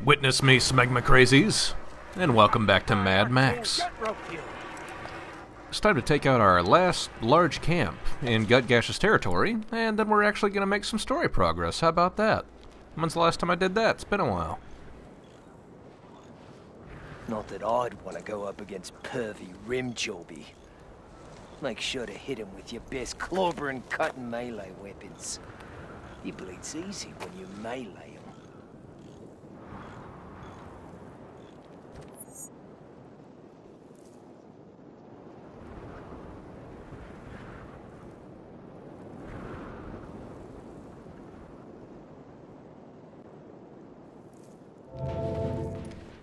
Witness me, Smegma Crazies, and welcome back to Mad Max. It's time to take out our last large camp in Gutgash's territory, and then we're actually going to make some story progress. How about that? When's the last time I did that? It's been a while. Not that I'd want to go up against pervy rim Jobbie. Make sure to hit him with your best clobber and cutting melee weapons. He bleeds easy when you melee him.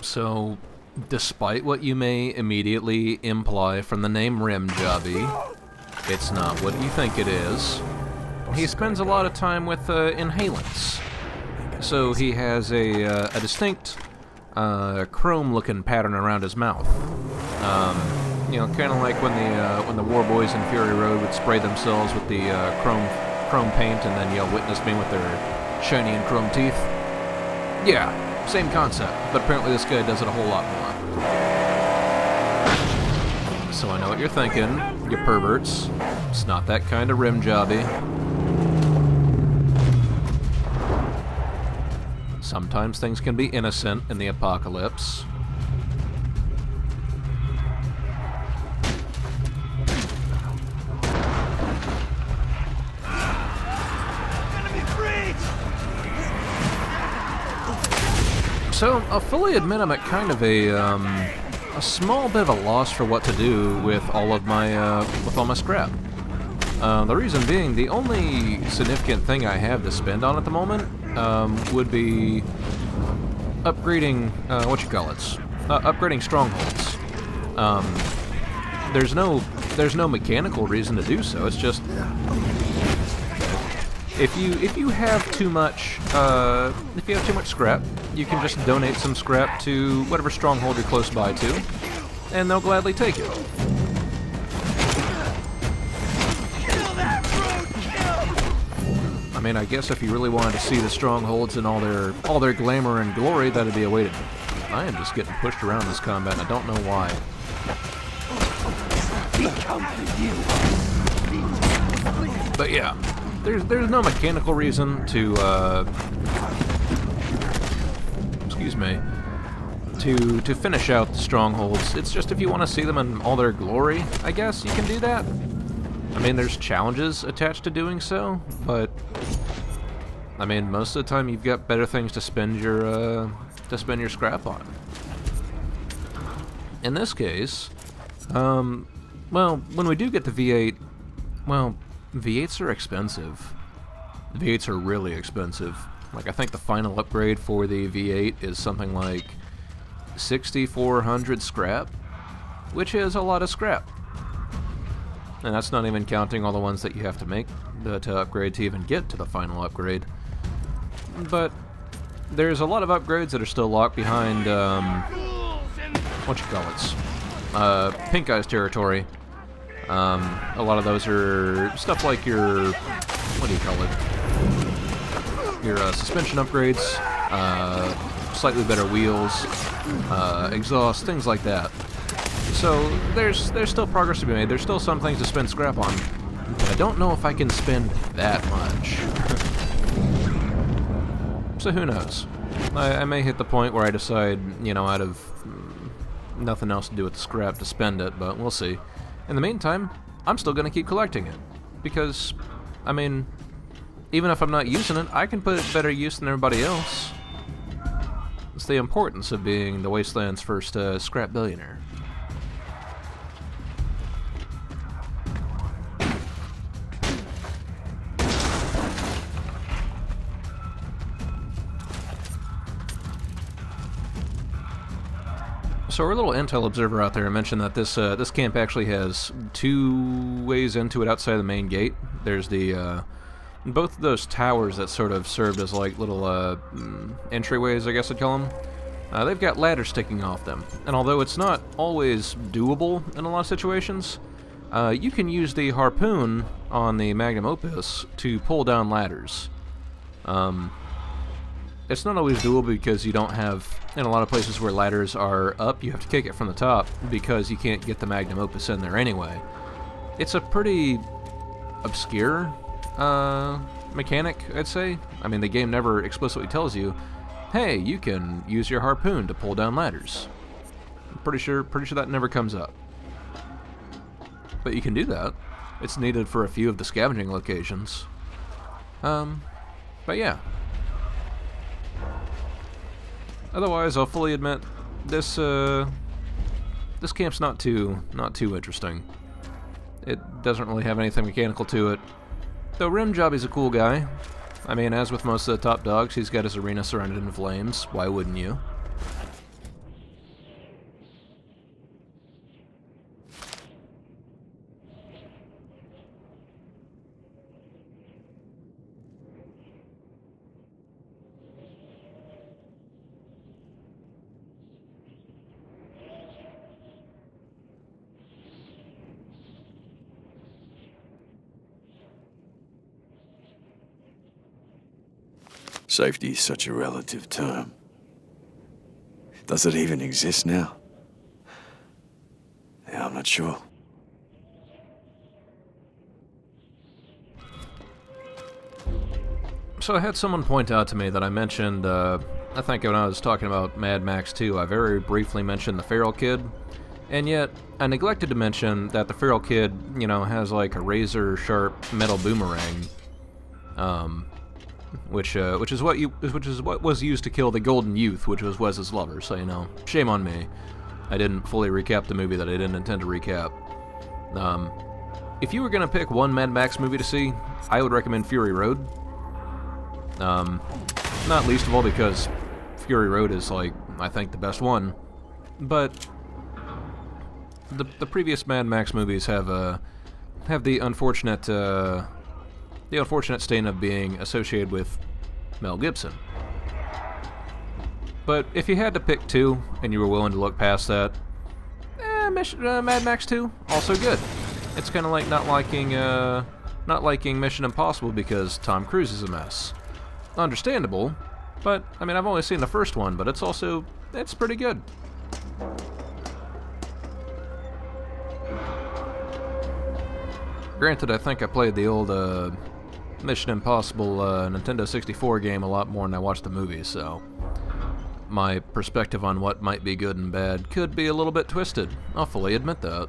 So, despite what you may immediately imply from the name Rim Jobbie, it's not what you think it is. He spends a lot of time with inhalants. So he has a distinct chrome-looking pattern around his mouth. You know, kind of like when the war boys in Fury Road would spray themselves with the chrome paint and then yell "Witness me" with their shiny and chrome teeth. Yeah. Same concept, but apparently this guy does it a whole lot more. So I know what you're thinking, you perverts. It's not that kind of Rim Jobbie. Sometimes things can be innocent in the apocalypse. So, I'll fully admit I'm at kind of a small bit of a loss for what to do with all of my, with all my scrap. The reason being, the only significant thing I have to spend on at the moment, would be upgrading, upgrading strongholds. There's no mechanical reason to do so, it's just... If you have too much scrap, you can just donate some scrap to whatever stronghold you're close by to, and they'll gladly take it. I mean, I guess if you really wanted to see the strongholds in all their glamour and glory, that'd be a way to. I am just getting pushed around in this combat, and I don't know why. But yeah. There's no mechanical reason to excuse me, to finish out the strongholds. It's just if you want to see them in all their glory, I guess you can do that. I mean, there's challenges attached to doing so, but I mean, most of the time you've got better things to spend your scrap on. In this case, well, when we do get the V8, well, V8s are expensive. V8s are really expensive. Like, I think the final upgrade for the V8 is something like 6,400 scrap, which is a lot of scrap. And that's not even counting all the ones that you have to make to upgrade to even get to the final upgrade. But there's a lot of upgrades that are still locked behind, Pink Eye's territory. A lot of those are stuff like your, what do you call it? Your suspension upgrades, slightly better wheels, exhaust, things like that. So there's still progress to be made. There's still some things to spend scrap on, but I don't know if I can spend that much. So who knows? I may hit the point where I decide, you know, out of nothing else to do with the scrap to spend it, but we'll see. In the meantime, I'm still going to keep collecting it, because, I mean, even if I'm not using it, I can put it better use than everybody else. It's the importance of being the Wasteland's first scrap billionaire. So our little intel observer out there mentioned that this camp actually has two ways into it outside the main gate. There's the both of those towers that sort of served as like little entryways, I guess I'd call them. They've got ladders sticking off them, and although it's not always doable in a lot of situations, you can use the harpoon on the Magnum Opus to pull down ladders. It's not always doable because you don't have, in a lot of places where ladders are up, you have to kick it from the top because you can't get the magnum opus in there anyway. It's a pretty obscure mechanic, I'd say. I mean, the game never explicitly tells you, hey, you can use your harpoon to pull down ladders. I'm pretty sure that never comes up. But you can do that. It's needed for a few of the scavenging locations. But yeah. Otherwise, I'll fully admit this this camp's not too interesting. It doesn't really have anything mechanical to it. Though Jobbie's a cool guy. I mean, as with most of the top dogs, he's got his arena surrounded in flames. Why wouldn't you? Safety is such a relative term. Does it even exist now? Yeah, I'm not sure. So I had someone point out to me that I mentioned, I think when I was talking about Mad Max 2, I very briefly mentioned the feral kid, and yet I neglected to mention that the feral kid, you know, has like a razor-sharp metal boomerang, which is what was used to kill the Golden Youth, which was Wes's lover. So, you know, shame on me. I didn't fully recap the movie that I didn't intend to recap. If you were gonna pick one Mad Max movie to see, I would recommend Fury Road. Not least of all because Fury Road is, like, I think the best one. But the previous Mad Max movies have the unfortunate stain of being associated with Mel Gibson. But if you had to pick two, and you were willing to look past that, Mad Max 2, also good. It's kind of like not liking Mission Impossible because Tom Cruise is a mess. Understandable, but, I mean, I've only seen the first one, but it's pretty good. Granted, I think I played the old, Mission Impossible Nintendo 64 game a lot more than I watched the movie, so my perspective on what might be good and bad could be a little bit twisted. I'll fully admit that.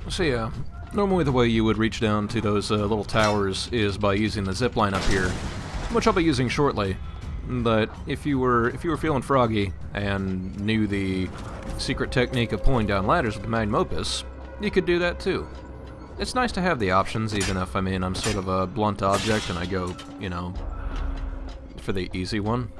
So yeah, normally the way you would reach down to those little towers is by using the zipline up here, which I'll be using shortly. But if you were feeling froggy and knew the secret technique of pulling down ladders with the magnum opus, you could do that too. It's nice to have the options, even if, I mean, I'm sort of a blunt object and I go, you know, for the easy one.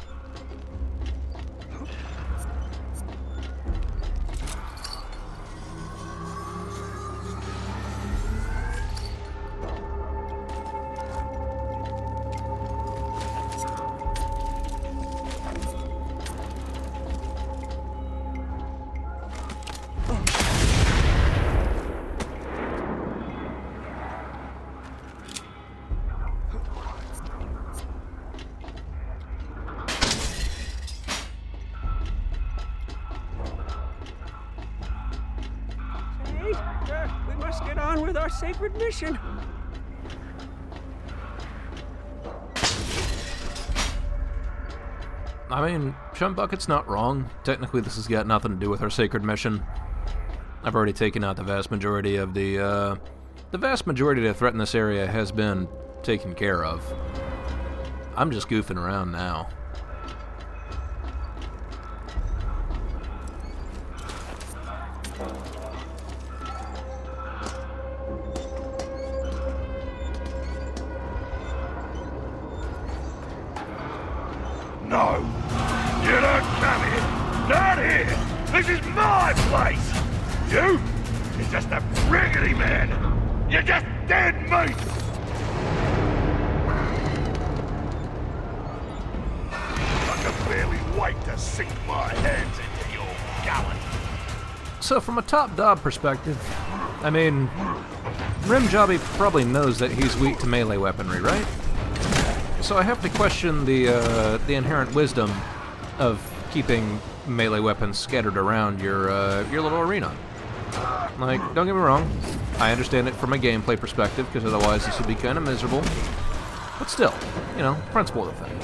We must get on with our sacred mission. I mean, Chumbucket's not wrong. Technically, this has got nothing to do with our sacred mission. I've already taken out the vast majority of the vast majority of the threat in this area has been taken care of. I'm just goofing around now. No! You don't come here! Not here! This is my place! You? You're just a wriggly man! You're just dead meat! I can barely wait to sink my hands into your gullet! So from a top dog perspective, I mean, Jobbie probably knows that he's weak to melee weaponry, right? So I have to question the inherent wisdom of keeping melee weapons scattered around your little arena. Like, don't get me wrong, I understand it from a gameplay perspective, because otherwise this would be kind of miserable. But still, you know, principle of the thing.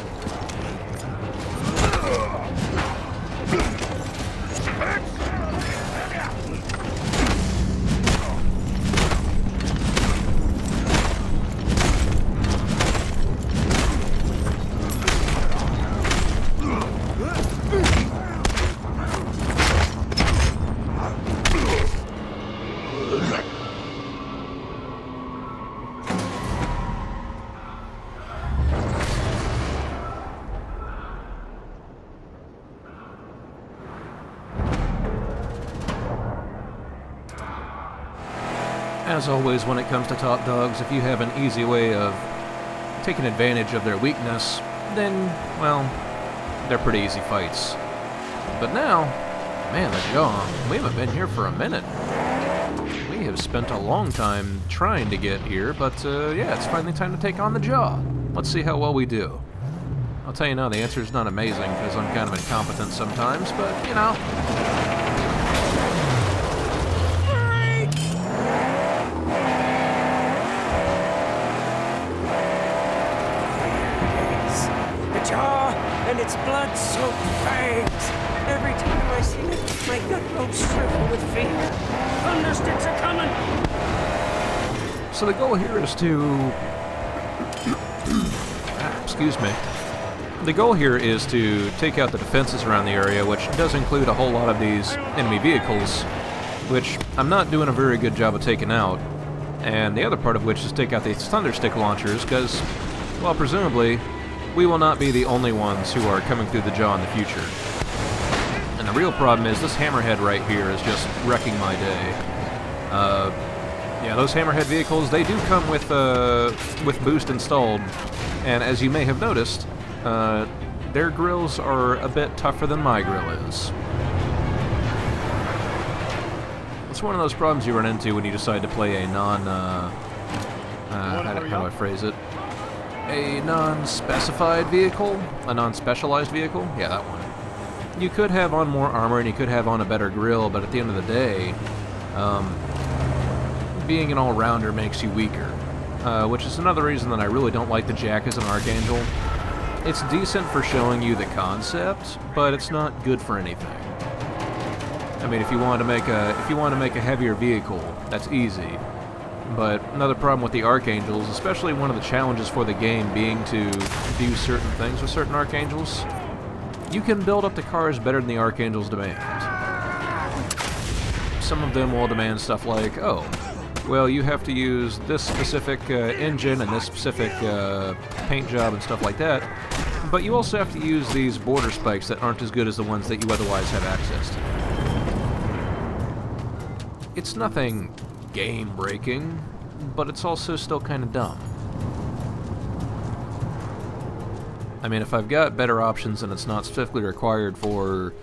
As always, when it comes to top dogs, if you have an easy way of taking advantage of their weakness, then, well, they're pretty easy fights. But now, man, the Jaw, we haven't been here for a minute. We have spent a long time trying to get here, but yeah, it's finally time to take on the Jaw. Let's see how well we do. I'll tell you now, the answer is not amazing, because I'm kind of incompetent sometimes, but, you know. And its blood-soaked fangs. Every time I see it, my gut goes shrivel with fear. Thundersticks are coming! So the goal here is to... excuse me. The goal here is to take out the defenses around the area, which does include a whole lot of these enemy vehicles, which I'm not doing a very good job of taking out. And the other part of which is take out these thunderstick launchers, because, well, presumably, we will not be the only ones who are coming through the Jaw in the future. And the real problem is this hammerhead right here is just wrecking my day. Yeah, those hammerhead vehicles, they do come with boost installed, and as you may have noticed, their grills are a bit tougher than my grill is. It's one of those problems you run into when you decide to play a how do I phrase it? A non-specified vehicle? A non-specialized vehicle? Yeah, that one. You could have on more armor and you could have on a better grill, but at the end of the day, being an all-rounder makes you weaker. Which is another reason that I really don't like the Jack as an Archangel. It's decent for showing you the concept, but it's not good for anything. I mean, if you want to make a heavier vehicle, that's easy. But another problem with the Archangels, especially one of the challenges for the game being to do certain things with certain Archangels, you can build up the cars better than the Archangels demand. Some of them will demand stuff like, oh, well, you have to use this specific engine and this specific paint job and stuff like that, but you also have to use these border spikes that aren't as good as the ones that you otherwise have access to. It's nothing game-breaking, but it's also still kind of dumb. I mean, if I've got better options and it's not specifically required for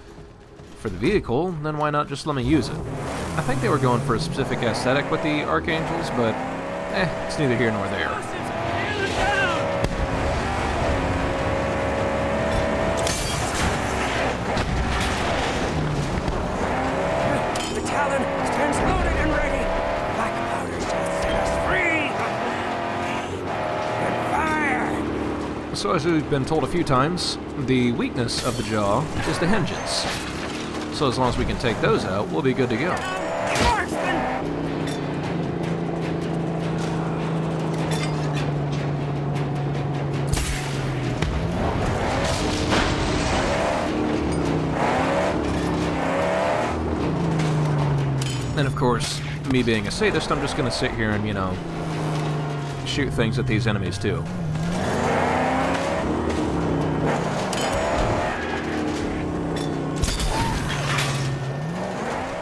the vehicle, then why not just let me use it? I think they were going for a specific aesthetic with the Archangels, but it's neither here nor there. So as we've been told a few times, the weakness of the Jaw is the hinges. So as long as we can take those out, we'll be good to go. And of course, me being a sadist, I'm just going to sit here and, you know, shoot things at these enemies too.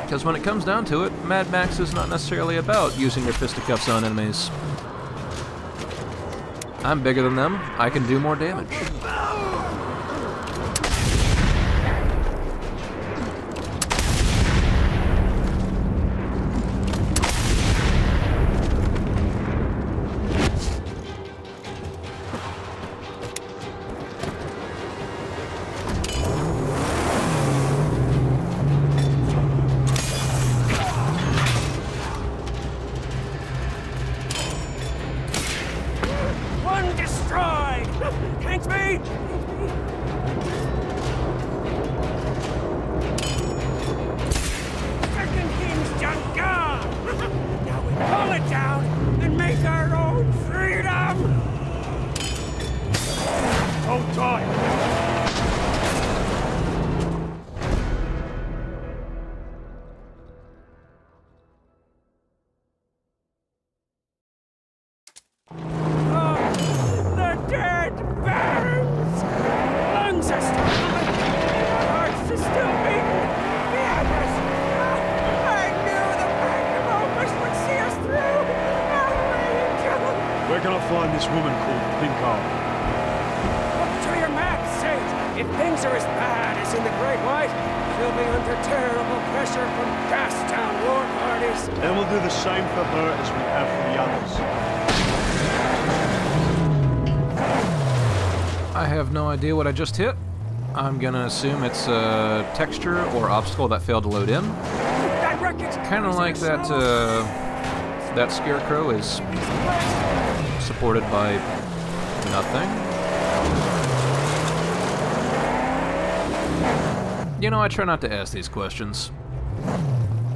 Because when it comes down to it, Mad Max is not necessarily about using your fisticuffs on enemies. I'm bigger than them, I can do more damage. This woman called Pinkard. Look to your map, Sage. If things are as bad as in the Great White, she'll be under terrible pressure from Gastown war parties. Then we'll do the same for her as we have for the others. I have no idea what I just hit. I'm gonna assume it's a texture or obstacle that failed to load in. Kind of like that, that scarecrow is supported by nothing. You know, I try not to ask these questions.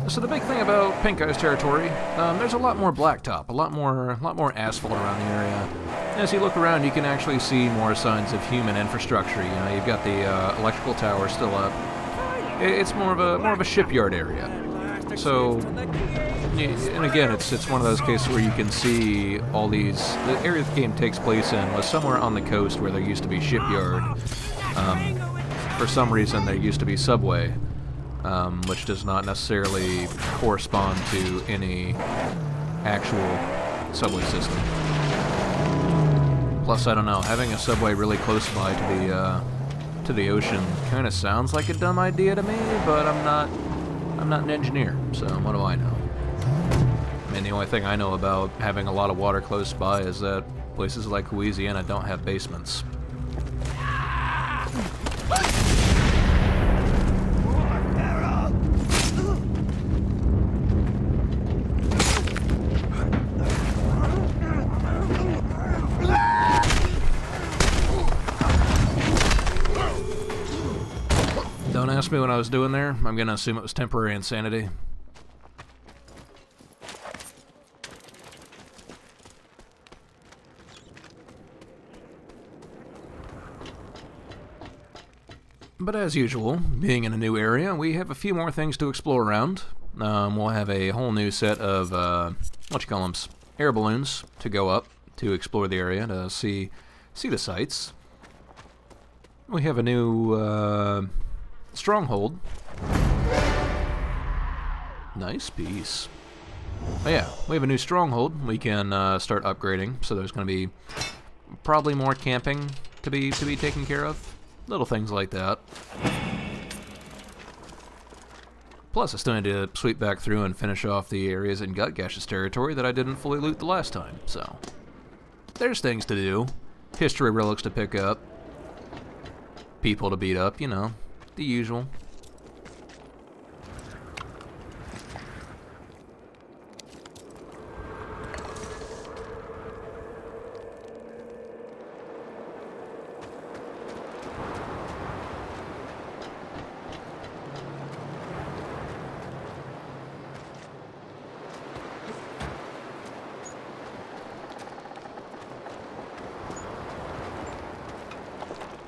So the big thing about Pink Guy's territory, there's a lot more blacktop, a lot more asphalt around the area. As you look around, you can actually see more signs of human infrastructure. You know, you've got the electrical tower still up. It's more of a shipyard area. So, and again, it's one of those cases where you can see all these. The area the game takes place in was somewhere on the coast where there used to be shipyard. For some reason, there used to be subway, which does not necessarily correspond to any actual subway system. Plus, I don't know, having a subway really close by to the ocean kind of sounds like a dumb idea to me, but I'm not an engineer, so what do I know? I mean, the only thing I know about having a lot of water close by is that places like Louisiana don't have basements. Don't ask me what I was doing there. I'm gonna assume it was temporary insanity. But as usual, being in a new area, we have a few more things to explore around. We'll have a whole new set of, air balloons to go up to explore the area to see the sights. We have a new, stronghold. Nice piece. Oh yeah, we have a new stronghold we can start upgrading, so there's going to be probably more camping to be taken care of. Little things like that. Plus, I still need to sweep back through and finish off the areas in Gutgash's territory that I didn't fully loot the last time, so there's things to do. History relics to pick up. People to beat up, you know, the usual.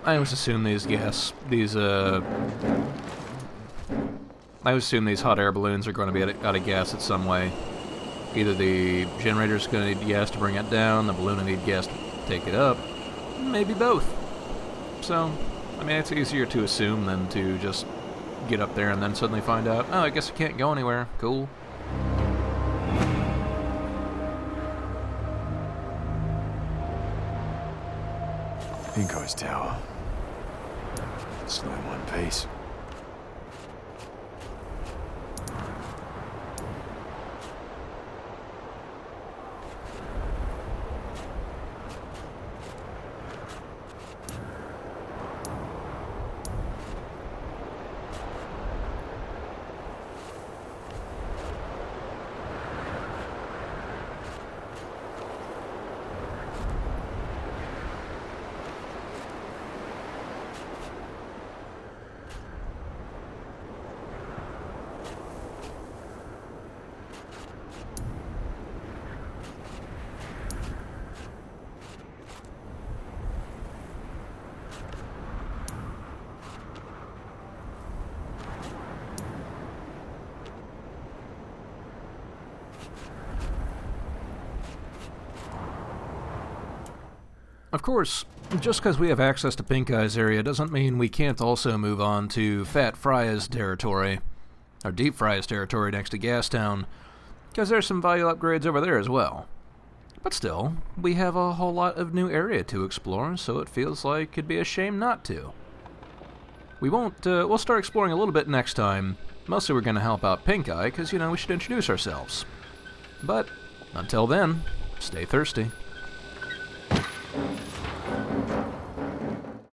I always assume these hot air balloons are going to be out of gas in some way. Either the generator's going to need gas to bring it down, the balloon will need gas to take it up, maybe both. So, I mean, it's easier to assume than to just get up there and then suddenly find out, oh, I guess I can't go anywhere. Cool. Pink Eye's tower. Slow in one piece. Of course, just because we have access to Pink Eye's area doesn't mean we can't also move on to Fat Fry's territory, or Deep Fry's territory next to Gastown, because there's some value upgrades over there as well. But still, we have a whole lot of new area to explore, so it feels like it'd be a shame not to. We won't, we'll start exploring a little bit next time. Mostly we're going to help out Pink Eye, because, you know, we should introduce ourselves. But, until then, stay thirsty.